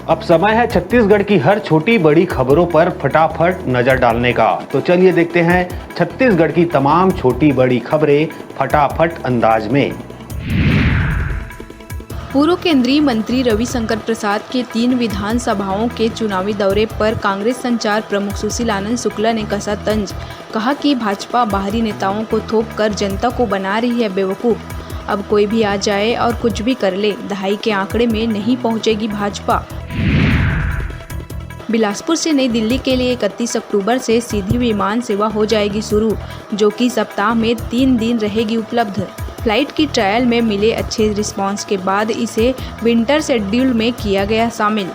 अब समय है छत्तीसगढ़ की हर छोटी बड़ी खबरों पर फटाफट नजर डालने का। तो चलिए देखते हैं छत्तीसगढ़ की तमाम छोटी बड़ी खबरें फटाफट अंदाज में। पूर्व केंद्रीय मंत्री रविशंकर प्रसाद के 3 विधानसभाओं के चुनावी दौरे पर कांग्रेस संचार प्रमुख सुशील आनंद शुक्ला ने कसा तंज। कहा कि भाजपा बाहरी नेताओं को थोप कर जनता को बना रही है बेवकूफ। अब कोई भी आ जाए और कुछ भी कर ले, दहाई के आंकड़े में नहीं पहुंचेगी भाजपा। बिलासपुर से नई दिल्ली के लिए 31 अक्टूबर से सीधी विमान सेवा हो जाएगी शुरू, जो कि सप्ताह में 3 दिन रहेगी उपलब्ध। फ्लाइट की ट्रायल में मिले अच्छे रिस्पांस के बाद इसे विंटर शेड्यूल में किया गया शामिल।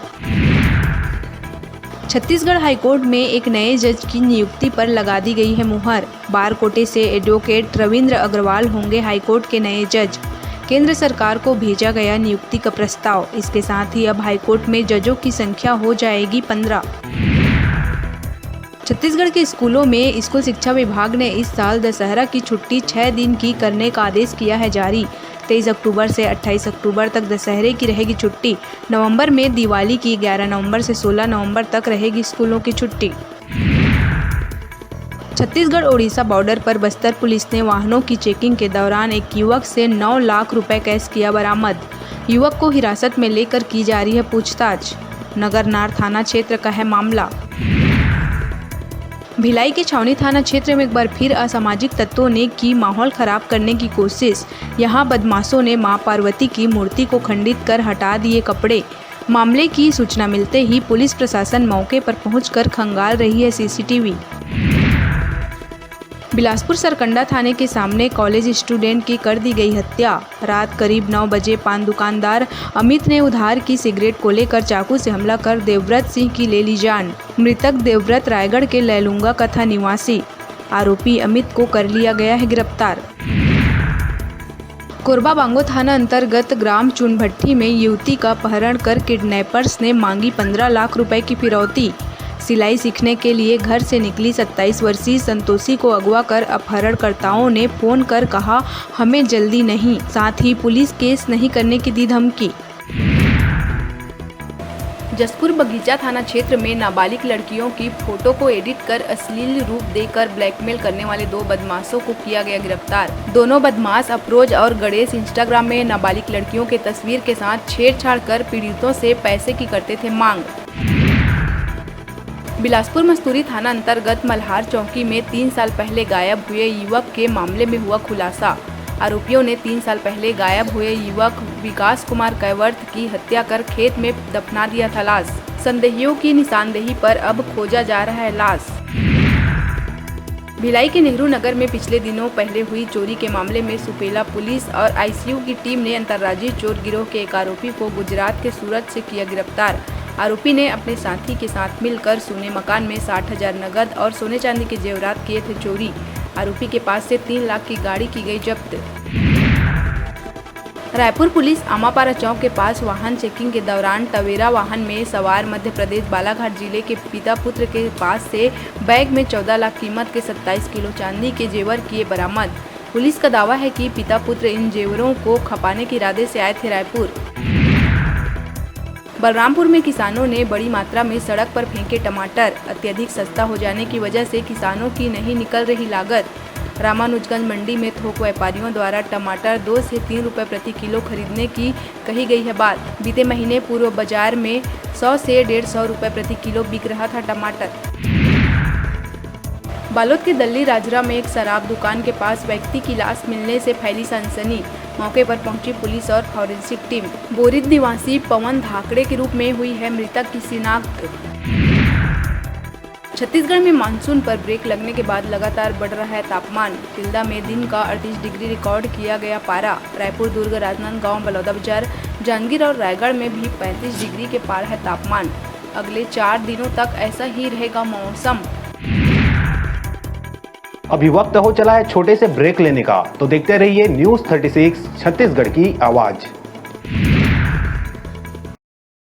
छत्तीसगढ़ हाईकोर्ट में एक नए जज की नियुक्ति पर लगा दी गई है मुहर। बार कोटे से एडवोकेट रविंद्र अग्रवाल होंगे हाईकोर्ट के नए जज। केंद्र सरकार को भेजा गया नियुक्ति का प्रस्ताव। इसके साथ ही अब हाईकोर्ट में जजों की संख्या हो जाएगी 15। छत्तीसगढ़ के स्कूलों में स्कूल शिक्षा विभाग ने इस साल दशहरा की छुट्टी 6 दिन की करने का आदेश किया है जारी। 23 अक्टूबर से 28 अक्टूबर तक दशहरे की रहेगी छुट्टी। नवंबर में दिवाली की, 11 नवंबर से 16 नवंबर तक रहेगी स्कूलों की छुट्टी। छत्तीसगढ़ ओडिशा बॉर्डर पर बस्तर पुलिस ने वाहनों की चेकिंग के दौरान एक युवक से 9 लाख रुपए कैश किया बरामद। युवक को हिरासत में लेकर की जा रही है पूछताछ। नगरनार थाना क्षेत्र का है मामला। भिलाई के छावनी थाना क्षेत्र में एक बार फिर असामाजिक तत्वों ने की माहौल खराब करने की कोशिश। यहां बदमाशों ने मां पार्वती की मूर्ति को खंडित कर हटा दिए कपड़े। मामले की सूचना मिलते ही पुलिस प्रशासन मौके पर पहुंचकर खंगाल रही है सीसीटीवी। बिलासपुर सरकंडा थाने के सामने कॉलेज स्टूडेंट की कर दी गई हत्या। रात करीब 9 बजे पान दुकानदार अमित ने उधार की सिगरेट को लेकर चाकू से हमला कर देवव्रत सिंह की ले ली जान। मृतक देवव्रत रायगढ़ के लैलूंगा का था निवासी। आरोपी अमित को कर लिया गया है गिरफ्तार। कोरबा बांगो थाना अंतर्गत ग्राम चुनभट्टी में युवती का अपहरण कर किडनैपर्स ने मांगी 15 लाख रुपए की फिरौती। सिलाई सीखने के लिए घर से निकली 27 वर्षीय संतोषी को अगवा कर अपहरणकर्ताओं ने फोन कर कहा हमें जल्दी नहीं, साथ ही पुलिस केस नहीं करने की दी धमकी। जसपुर बगीचा थाना क्षेत्र में नाबालिग लड़कियों की फोटो को एडिट कर अश्लील रूप देकर ब्लैकमेल करने वाले 2 बदमाशों को किया गया गिरफ्तार। दोनों बदमाश अफरोज और गणेश इंस्टाग्राम में नाबालिग लड़कियों के तस्वीर के साथ छेड़छाड़ कर पीड़ितों से पैसे की करते थे मांग। बिलासपुर मस्तूरी थाना अंतर्गत मल्हार चौकी में 3 साल पहले गायब हुए युवक के मामले में हुआ खुलासा। आरोपियों ने 3 साल पहले गायब हुए युवक विकास कुमार कैवर्त की हत्या कर खेत में दफना दिया था लाश। संदेहियों की निशानदेही पर अब खोजा जा रहा है लाश। भिलाई के नेहरू नगर में पिछले दिनों पहले हुई चोरी के मामले में सुपेला पुलिस और आईसीयू की टीम ने अंतर्राज्यीय चोर गिरोह के एक आरोपी को गुजरात के सूरत से किया गिरफ्तार। आरोपी ने अपने साथी के साथ मिलकर सोने मकान में 60,000 नगद और सोने चांदी के जेवरात किए थे चोरी। आरोपी के पास से 3 लाख की गाड़ी की गई जब्त। रायपुर पुलिस आमापारा चौक के पास वाहन चेकिंग के दौरान टवेरा वाहन में सवार मध्य प्रदेश बालाघाट जिले के पिता पुत्र के पास से बैग में 14 लाख कीमत के 27 किलो चांदी के जेवर किए बरामद। पुलिस का दावा है कि पिता पुत्र इन जेवरों को खपाने के इरादे से आए थे रायपुर। बलरामपुर में किसानों ने बड़ी मात्रा में सड़क पर फेंके टमाटर। अत्यधिक सस्ता हो जाने की वजह से किसानों की नहीं निकल रही लागत। रामानुजगंज मंडी में थोक व्यापारियों द्वारा टमाटर 2 से 3 रुपए प्रति किलो खरीदने की कही गई है बात। बीते महीने पूर्व बाजार में 100 से 150 रुपए प्रति किलो बिक रहा था टमाटर। बालोद के दल्ली राजरा में एक शराब दुकान के पास व्यक्ति की लाश मिलने से फैली सनसनी। मौके पर पहुंची पुलिस और फॉरेंसिक टीम। बोरिद निवासी पवन धाकड़े के रूप में हुई है मृतक की शिनाख्त। छत्तीसगढ़ में मानसून पर ब्रेक लगने के बाद लगातार बढ़ रहा है तापमान। तिल्दा में दिन का 38 डिग्री रिकॉर्ड किया गया पारा। रायपुर, दुर्ग, राजनांदगांव, बलौदाबाजार, जांजगीर और रायगढ़ में भी 35 डिग्री के पार है तापमान। अगले 4 दिनों तक ऐसा ही रहेगा मौसम। अभी वक्त हो चला है छोटे से ब्रेक लेने का, तो देखते रहिए न्यूज़ 36 छत्तीसगढ़ की आवाज।